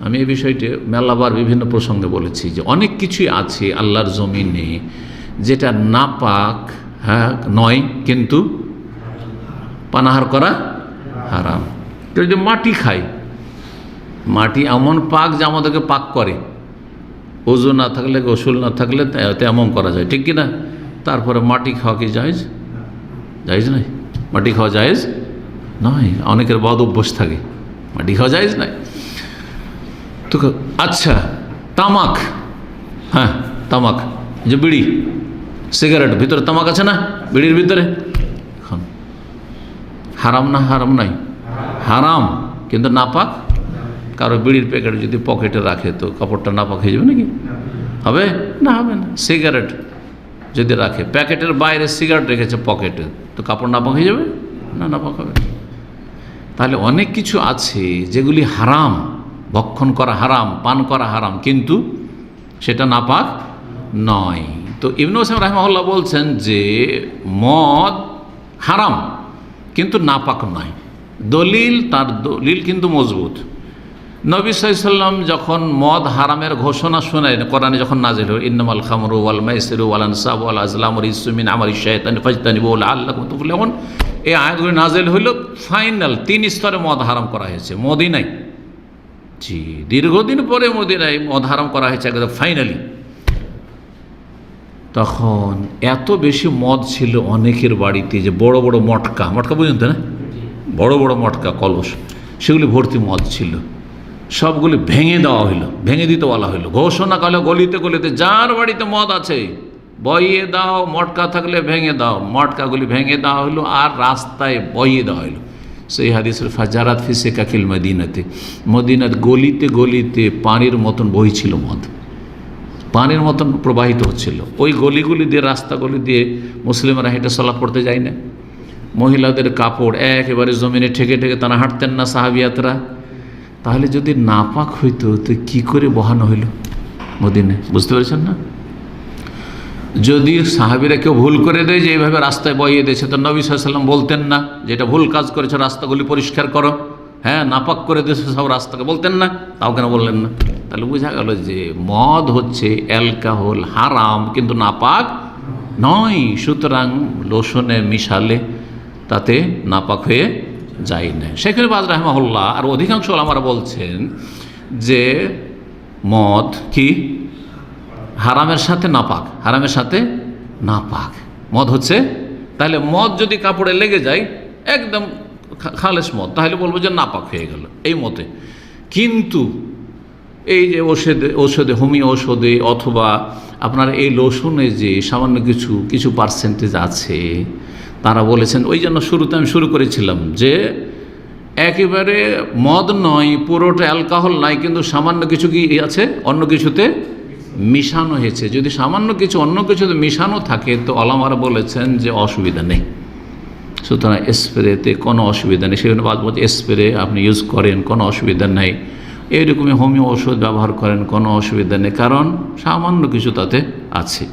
আমি এই বিষয়টি মেলাবার বিভিন্ন প্রসঙ্গে বলেছি যে অনেক কিছুই আছে আল্লাহর জমিনে যেটা নাপাক, হ্যাঁ, নয়, কিন্তু পানাহার করা হারাম। কেউ যে মাটি খায়, মাটি এমন পাক যে আমাদেরকে পাক করে, ওযু না থাকলে, গোসল না থাকলে তেমন করা যায়, ঠিক কিনা? তারপরে মাটি খাওয়া কি জায়েজ? জায়েজ নয়, মাটি খাওয়া জায়েজ নয়। অনেকের বদ অভ্যাস থাকে, মাটি খাওয়া জায়েজ নয়। তো আচ্ছা, তামাক, হ্যাঁ, তামাক, যে বিড়ি, সিগারেট, ভিতরে তামাক আছে না বিড়ির ভিতরে, এখন হারাম না হারাম নাই? হারাম, কিন্তু নাপাক। কারো বিড়ির প্যাকেট যদি পকেটে রাখে তো কাপড়টা নাপাক হয়ে যাবে নাকি? হবে না? হবে না। সিগারেট যদি রাখে, প্যাকেটের বাইরে সিগারেট রেখেছে পকেটে, তো কাপড় নাপাক হয়ে যাবে না? নাপাক হবে। তাহলে অনেক কিছু আছে যেগুলি হারাম, ভক্ষণ করা হারাম, পান করা হারাম, কিন্তু সেটা নাপাক নয়। তো ইবনে ওসাইম রাহিমাহুল্লাহ বলছেন যে মদ হারাম কিন্তু নাপাক নয়। দলিল, তার দলিল কিন্তু মজবুত। নবী সাল্লাল্লাহু আলাইহি ওয়াসাল্লাম যখন মদ হারামের ঘোষণা শোনেন, কোরআনে যখন নাজিল হল, ইন্নামাল খামরু ওয়াল মাইসিরু ওয়াল আনসাবু ওয়াল আজলামু রিজসুম মিন আমালিশ শাইতানি ফাজতানিবুহু লাআল্লাকুম তুফলিহুন, এই আয়াতগুলি নাজিল হইল ফাইনাল 3 স্তরে মদ হারাম করা হয়েছে মদিনায়। জি, দীর্ঘদিন পরে মদিনায় মদ হারাম করা হয়েছে একদম ফাইনালি। তখন এত বেশি মদ ছিল অনেকের বাড়িতে যে বড় বড় মটকা, মটকা বুঝলেন তো না, বড় বড় মটকা কলস, সেগুলি ভর্তি মদ ছিল। সবগুলি ভেঙে দেওয়া হইলো, ভেঙে দিতে বলা হইলো, ঘোষণা করলো গলিতে গলিতে যার বাড়িতে মদ আছে বইয়ে দাও, মটকা থাকলে ভেঙে দাও। মটকাগুলি ভেঙে দেওয়া হইলো আর রাস্তায় বইয়ে দেওয়া হইলো। সেই হাদিসের ফাজারাত ফি সিকাকিল মদিনাতে, মদিনার গলিতে গলিতে পানির মতন বইছিল মদ, পানির মতন প্রবাহিত হচ্ছিল। ওই গলিগুলি দিয়ে, রাস্তাগুলি দিয়ে মুসলিমরা হেঁটে সালাত পড়তে যায় না। মহিলাদের কাপড় একেবারে জমিনে ঠেকে ঠেকে তারা হাঁটতেন না সাহাবিয়াতরা। তাহলে যদি নাপাক হইতো তো কী করে বহানো হইল মদিনায়? বুঝতে পেরেছেন না? যদি সাহাবীরা কেউ ভুল করে দেয় যে এইভাবে রাস্তায় বইয়ে দিয়েছে, তো নবী সাল্লাল্লাহু আলাইহি ওয়াসাল্লাম বলতেন না যে এটা ভুল কাজ করেছে, রাস্তাগুলি পরিষ্কার করো, হ্যাঁ নাপাক করে দিয়েছে সব রাস্তাকে, বলতেন না? তাও কেন বললেন না? তাহলে বোঝা গেল যে মদ হচ্ছে অ্যালকোহল হারাম কিন্তু নাপাক নয়। সুতরাং লোশনে মিশালে তাতে নাপাক হয়ে যায় না। শেখুল বাজ রাহিমাহুল্লাহ আর অধিকাংশ ওলামারা বলছেন যে মদ কি হারামের সাথে নাপাক, হারামের সাথে নাপাক মদ হচ্ছে। তাহলে মদ যদি কাপড়ে লেগে যায় একদম খালেস মদ, তাহলে বলবো যে নাপাক হয়ে গেল এই মতে। কিন্তু এই যে ঔষধে হোমিও ঔষধে অথবা আপনার এই লোশনে যে সামান্য কিছু পার্সেন্টেজ আছে, তারা বলেছেন, ওই জন্য শুরুতে আমি শুরু করেছিলাম যে একেবারে মদ নয়, পুরোটা অ্যালকোহল নয়, কিন্তু সামান্য কিছু কি আছে অন্য কিছুতে মিশানো হয়েছে। যদি সামান্য কিছু অন্য কিছুতে মিশানো থাকে তো ওলামারা বলেছেন যে অসুবিধা নেই। সুতরাং স্প্রেতে কোনো অসুবিধা নেই। সেখানে বাদ বলছে স্প্রে আপনি ইউজ করেন কোনো অসুবিধা নেই, এইরকমই হোমিও ওষুধ ব্যবহার করেন কোনো অসুবিধা নেই, কারণ সামান্য কিছু তাতে আছে।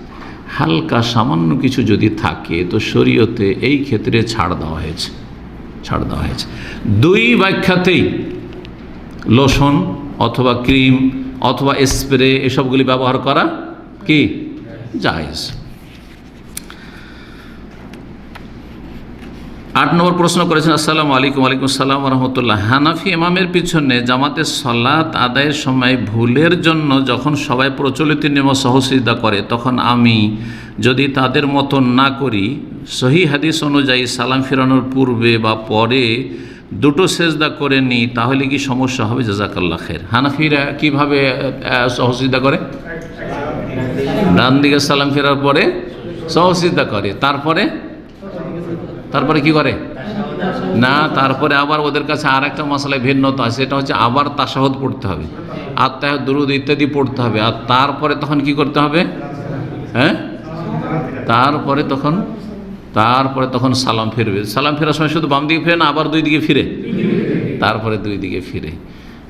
হালকা সামান্য কিছু যদি থাকে তো শরীয়তে এই ক্ষেত্রে ছাড় দেওয়া হয়েছে, ছাড় দেওয়া হয়েছে। দুই ব্যাখ্যাতেই লোশন অথবা ক্রিম অথবা স্প্রে এসবগুলি ব্যবহার করা কি জায়েজ। 8 নম্বর প্রশ্ন করেছেন, আসসালামু আলাইকুম। ওয়ালাইকুম আসসালাম ওয়া রাহমাতুল্লাহ। হানাফি ইমামের পিছনে জামাতের সালাত আদায়ের সময় ভুলের জন্য যখন সবাই প্রচলিত নিয়ম সহসিজদা করে, তখন আমি যদি তাদের মতন না করি, সহিহ হাদিস অনুযায়ী সালাম ফেরানোর পূর্বে বা পরে দুটো সেজদা করে নিই, তাহলে কি সমস্যা হবে? জাযাকাল্লাহ খাইর। হানাফিরা কিভাবে সহসিজদা করে? ডান দিকে সালাম ফেরার পরে সহসিজদা করে, তারপরে কি করে না, তারপরে আবার ওদের কাছে আর একটা মশলায় ভিন্নতা আছে, সেটা হচ্ছে আবার তাশাহুদ পড়তে হবে, আত্তাহিয়াত দুরুদ ইত্যাদি পড়তে হবে, আর তারপরে তখন কি করতে হবে? হ্যাঁ, তারপরে তখন সালাম ফিরবে। সালাম ফেরার সময় শুধু বাম দিকে ফিরে না, আবার দুই দিকে ফিরে, তারপরে দুই দিকে ফিরে।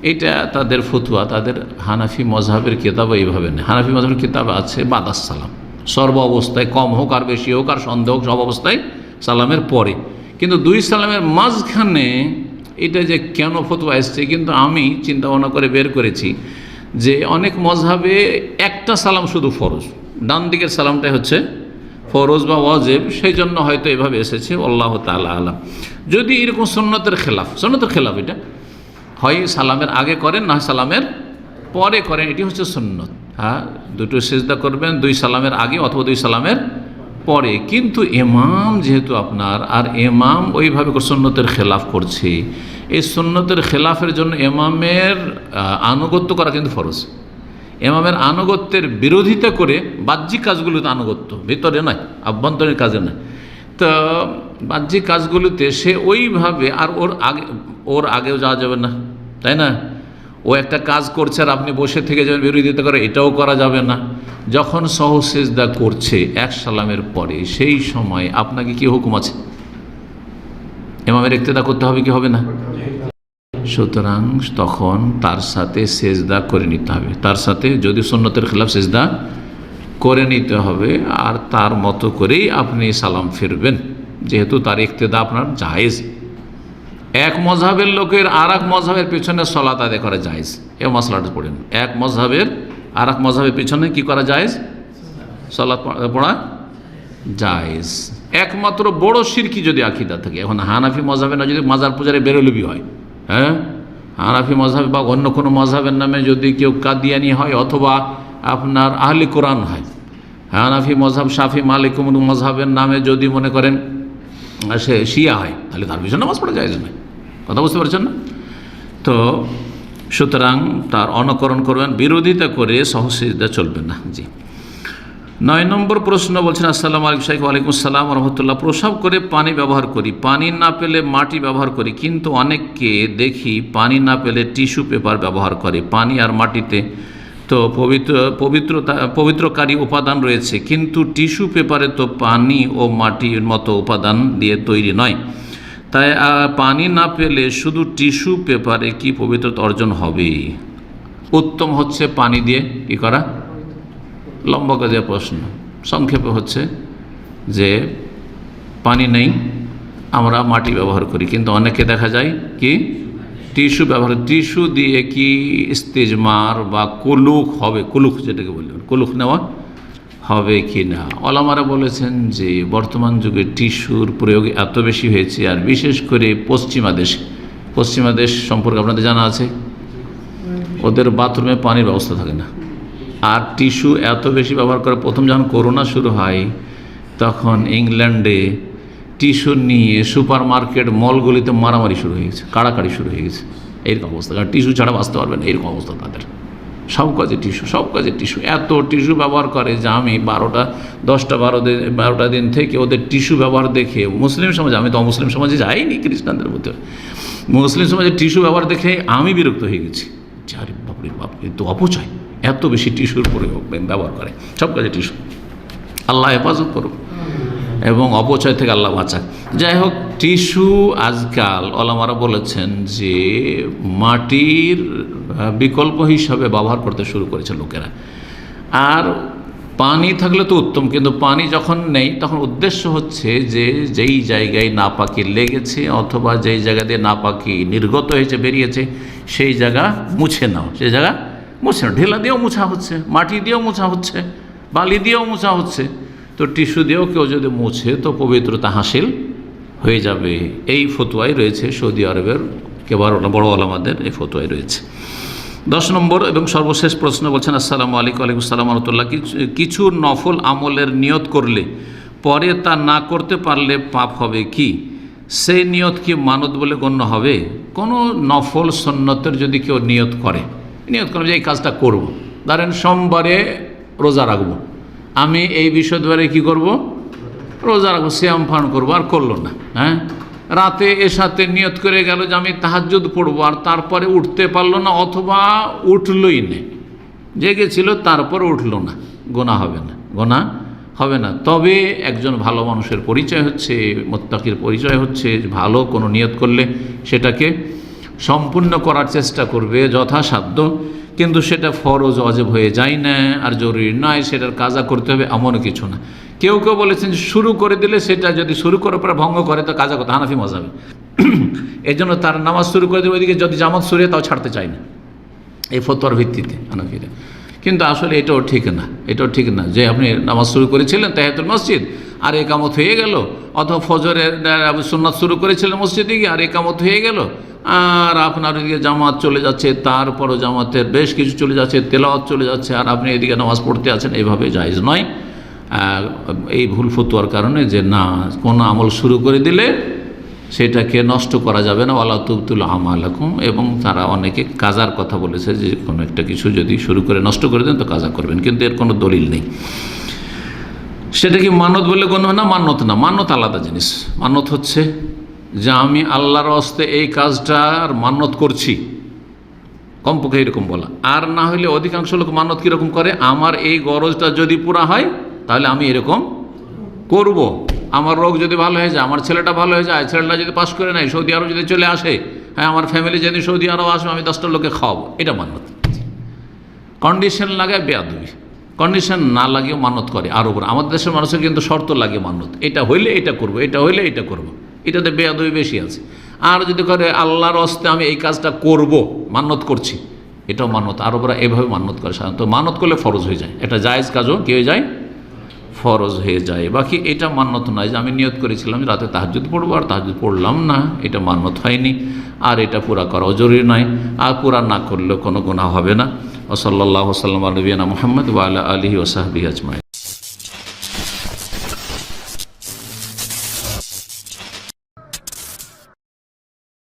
এইটা তাদের ফতুয়া, তাদের হানাফি মজহাবের কিতাব এইভাবে নেই। হানাফি মজহাবের কিতাব আছে বাদাস সালাম, সর্ব অবস্থায় কম হোক আর বেশি হোক আর সন্দেহ হোক, সব অবস্থায় সালামের পরে। কিন্তু দুই সালামের মাঝখানে এটা যে কেন ফতোয়া এসছে, কিন্তু আমি চিন্তা ভাবনা করে বের করেছি যে অনেক মজহাবে একটা সালাম শুধু ফরজ, ডান দিকের সালামটাই হচ্ছে ফরজ বা ওয়াজিব, সেই জন্য হয়তো এভাবে এসেছে, আল্লাহ তাআলা আলাম। যদি এরকম সুন্নতের খেলাফ এটা হয় সালামের আগে করেন না সালামের পরে করেন, এটি হচ্ছে সুন্নত। হ্যাঁ, দুটো সিজদা করবেন, দুই সালামের আগে অথবা দুই সালামের পরে। কিন্তু ইমাম যেহেতু আপনার, আর ইমাম ওইভাবে সুন্নতের খেলাফ করছে, এই সুন্নতের খেলাফের জন্য ইমামের আনুগত্য করা কিন্তু ফরজ। ইমামের আনুগত্যের বিরোধিতা করে বাহ্যিক কাজগুলোতে আনুগত্য, ভিতরে নয়, আভ্যন্তরীণ কাজে নয়। তো বাহ্যিক কাজগুলোতে সে ওইভাবে, আর ওর আগেও যাওয়া যাবে না, তাই না? ও একটা কাজ করছে আর আপনি বসে থেকে যাবেন বিরোধিতা করে, এটাও করা যাবে না। যখন সহসেজদা করছে এক সালামের পরে, সেই সময় আপনাকে কি হুকুম আছে? ইমামের ইক্তেদা করতে হবে কি হবে না? সুতরাং তখন তার সাথে সেজদা করে নিতে হবে, তার সাথে যদি সুন্নতের খেলাফ সেজদা করে নিতে হবে, আর তার মতো করেই আপনি সালাম ফিরবেন, যেহেতু তার ইক্তেদা আপনার জায়েজ। এক মযহাবের লোকের আর এক মযহাবের পিছনে সালাত আদায় করা জায়েজ, এই মশলাটা পড়েন। এক মযহাবের আর এক মযহাবের পিছনে কি করা জায়েজ? সালাত পড়া জায়েজ। একমাত্র বড় শিরকি যদি আকীদা থাকে, এখন হানাফি মযহাবে না, যদি মাজার পূজারে বেরলবি হয়, হ্যাঁ, হানাফি মযহাব বা অন্য কোনো মযহাবের নামে যদি কেউ কাদিয়ানি হয়, অথবা আপনার আহলে কোরআন হয়, হানাফি মযহাব, শাফি, মালিক মযহাবের নামে যদি মনে করেন সে শিয়া হয়, তাহলে তার পিছনে নামাজ পড়া জায়েজ নয়। কথা বুঝতে পারছেন না? তো সুতরাং তার অনুকরণ করবেন, বিরোধিতা করে সহসিজদা চলবে না। জি, 9 নম্বর প্রশ্ন বলছেন, আসসালামু আলাইকুম শাইখ। ওয়ালাইকুম আসসালাম রহমতুল্লাহ। প্রসাব করে পানি ব্যবহার করি, পানি না পেলে মাটি ব্যবহার করি, কিন্তু অনেককে দেখি পানি না পেলে টিস্যু পেপার ব্যবহার করে। পানি আর মাটিতে তো পবিত্রকারী উপাদান রয়েছে, কিন্তু টিস্যু পেপারে তো পানি ও মাটির মতো উপাদান দিয়ে তৈরি নয়, তাই পানি না পেলে শুধু টিস্যু পেপারে কি পবিত্রতা অর্জন হবে? উত্তম হচ্ছে পানি দিয়ে কি করা। লম্বা কাজে প্রশ্ন, সংক্ষেপে হচ্ছে যে পানি নেই, আমরা মাটি ব্যবহার করি, কিন্তু অনেকে দেখা যায় কি টিস্যু ব্যবহার, টিস্যু দিয়ে কি ইস্তেজমার বা কুলুক হবে, কুলুক যেটাকে বললেন, কুলুক নেওয়া হবে কি না? ওলামারা বলেছেন যে বর্তমান যুগে টিস্যুর প্রয়োগ এত বেশি হয়েছে, আর বিশেষ করে পশ্চিমা দেশ সম্পর্কে আপনাদের জানা আছে, ওদের বাথরুমে পানির ব্যবস্থা থাকে না, আর টিস্যু এত বেশি ব্যবহার করে। প্রথম যখন করোনা শুরু হয় তখন ইংল্যান্ডে টিস্যু নিয়ে সুপার মার্কেট মলগুলিতে মারামারি শুরু হয়ে গেছে, কাড়াকাড়ি শুরু হয়ে গেছে, এইরকম অবস্থা। কারণ টিস্যু ছাড়া বাঁচতে পারবে না, এরকম অবস্থা তাদের। সব কাজে টিস্যু, এত টিস্যু ব্যবহার করে যে আমি 12টা দিন থেকে ওদের টিস্যু ব্যবহার দেখে মুসলিম সমাজে, আমি তো অমুসলিম সমাজে যাইনি, খ্রিস্টানদের মধ্যে, মুসলিম সমাজে টিস্যু ব্যবহার দেখে আমি বিরক্ত হয়ে গেছি। আরে বাপরে বাপ, তো অপচয়, এত বেশি টিস্যুর প্রয়োগ ব্যবহার করে সব কাজে টিস্যু। আল্লাহ হেফাজত করুক এবং অপচয় থেকে আল্লাহ বাঁচাক। যাই হোক, টিস্যু আজকাল ওলামারা বলেছেন যে মাটির বিকল্প হিসাবে ব্যবহার করতে শুরু করেছে লোকেরা। আর পানি থাকলে তো উত্তম, কিন্তু পানি যখন নেই তখন উদ্দেশ্য হচ্ছে যে যেই জায়গায় নাপাকি লেগেছে অথবা যেই জায়গা দিয়ে নাপাকি নির্গত হয়েছে, বেরিয়েছে, সেই জায়গা মুছে নাও, সেই জায়গা মুছে নাও। ঢেলা দিয়েও মোছা হচ্ছে, মাটি দিয়েও মোছা হচ্ছে, বালি দিয়েও মোছা হচ্ছে, তো টিস্যু দিয়েও কেউ যদি মুছে তো পবিত্রতা হাসিল হয়ে যাবে। এই ফতোয়াই রয়েছে সৌদি আরবের বড় ওলামাদের, এই ফতোয়াই রয়েছে। 10 নম্বর এবং সর্বশেষ প্রশ্ন বলছেন, আসসালামু আলাইকুম। ওয়ালাইকুম আসসালাম রহমতুল্লাহ। কিছু নফল আমলের নিয়ত করলে পরে তা না করতে পারলে পাপ হবে কি? সেই নিয়ত কি মানত বলে গণ্য হবে? কোনো নফল সুন্নতের যদি কেউ নিয়ত করে যে এই কাজটা করব, ধরেন সোমবারে রোজা রাখবো, আমি এই বৃহস্পতিবারে কী করব, রোজা রাখবো, সিয়াম পালন করবো, আর করলো না, হ্যাঁ, রাতে এর সাথে নিয়ত করে গেল যে আমি তাহাজ্জুদ পড়বো, আর তারপরে উঠতে পারলো না, অথবা উঠলই না, জেগেছিল তারপর উঠলো না, গোনা হবে না। তবে একজন ভালো মানুষের পরিচয় হচ্ছে, মুত্তাকির পরিচয় হচ্ছে, ভালো কোনো নিয়ত করলে সেটাকে সম্পূর্ণ করার চেষ্টা করবে যথাসাধ্য, কিন্তু সেটা ফরজ ওয়াজিব হয়ে যায় না, আর জরুরি নয় সেটার কাজা করতে হবে এমন কিছু না। কেউ বলেছেন শুরু করে দিলে, সেটা যদি শুরু করার পরে ভঙ্গ করে তো কাজা করতে, হানাফি মযহাবে এই জন্য তার নামাজ শুরু করে দেবে, ওইদিকে যদি জামাত শুরু হয় তাও ছাড়তে চায় না, এই ফতোয়ার ভিত্তিতে হানাফিরা। কিন্তু আসলে এটাও ঠিক না যে আপনি নামাজ শুরু করেছিলেন তাহিয়াতুল মসজিদ, আর একামত হয়ে গেল, অথবা ফজরের সুন্নাত শুরু করেছিলেন মসজিদে গিয়ে, আর একামত হয়ে গেল, আর আপনার এদিকে জামাত চলে যাচ্ছে, তারপরও জামাতের বেশ কিছু চলে যাচ্ছে, তেলাওয়াত চলে যাচ্ছে, আর আপনি এদিকে নামাজ পড়তে আছেন, এইভাবে জায়েজ নয়। এই ভুল ফতোয়ার কারণে যে না, কোনো আমল শুরু করে দিলে সেটাকে নষ্ট করা যাবে না, ওয়ালা তুবতুল আমালাকুম, এবং তারা অনেকে কাজার কথা বলেছে যে কোনো একটা কিছু যদি শুরু করে নষ্ট করে দেন তো কাজা করবেন, কিন্তু এর কোনো দলিল নেই। সেটা কি মানত বলে গণ্য হয় না? মানত আলাদা জিনিস। মানত হচ্ছে যে আমি আল্লাহর হস্তে এই কাজটার মানত করছি, কমপক্ষে এরকম বলা। আর না হলে অধিকাংশ লোক মানত কীরকম করে, আমার এই গরজটা যদি পুরা হয় তাহলে আমি এরকম করব, আমার রোগ যদি ভালো হয়ে যায়, আমার ছেলেটা ভালো হয়ে যায়, ছেলেটা যদি পাস করে নেয়, সৌদি আরব যদি চলে আসে, হ্যাঁ আমার ফ্যামিলি যদি সৌদি আরব আসবে, আমি 10টা লোকে খাওয়াবো, এটা মানত। কন্ডিশন লাগায় বেয়াদবি, কন্ডিশন না লাগিয়েও মানত করে আরবরা। আমাদের দেশের মানুষের কিন্তু শর্ত লাগে মানত, এটা হইলে এটা করব, এটা হইলে এটা করব, এটাতে বেয়াদবি বেশি আছে। আর যদি করে আল্লাহর হস্তে আমি এই কাজটা করব, মানত করছি, এটাও মানত। আরবরা এভাবে মানত করে সাধারণত। মানত করলে ফরজ হয়ে যায়, এটা জায়েজ কাজও কী হয়ে যায়, ফরজ হয়ে যায়। বাকি এটা মান্যত নয় যে আমি নিয়ত করেছিলাম রাতে তাহাজ্জুদ পড়বো আর তাহাজ্জুদ পড়লাম না, এটা মান্যত হয়নি, আর এটা পুরা করাও জরুরি নয়, আর পুরা না করলেও কোনো গুনাহ হবে না। ওয়া সাল্লাল্লাহু ওয়া সাল্লাম আলা নবিয়িনা মুহাম্মদ ওয়া আলা আলিহি ওয়া সাহবিহি আজমাইন।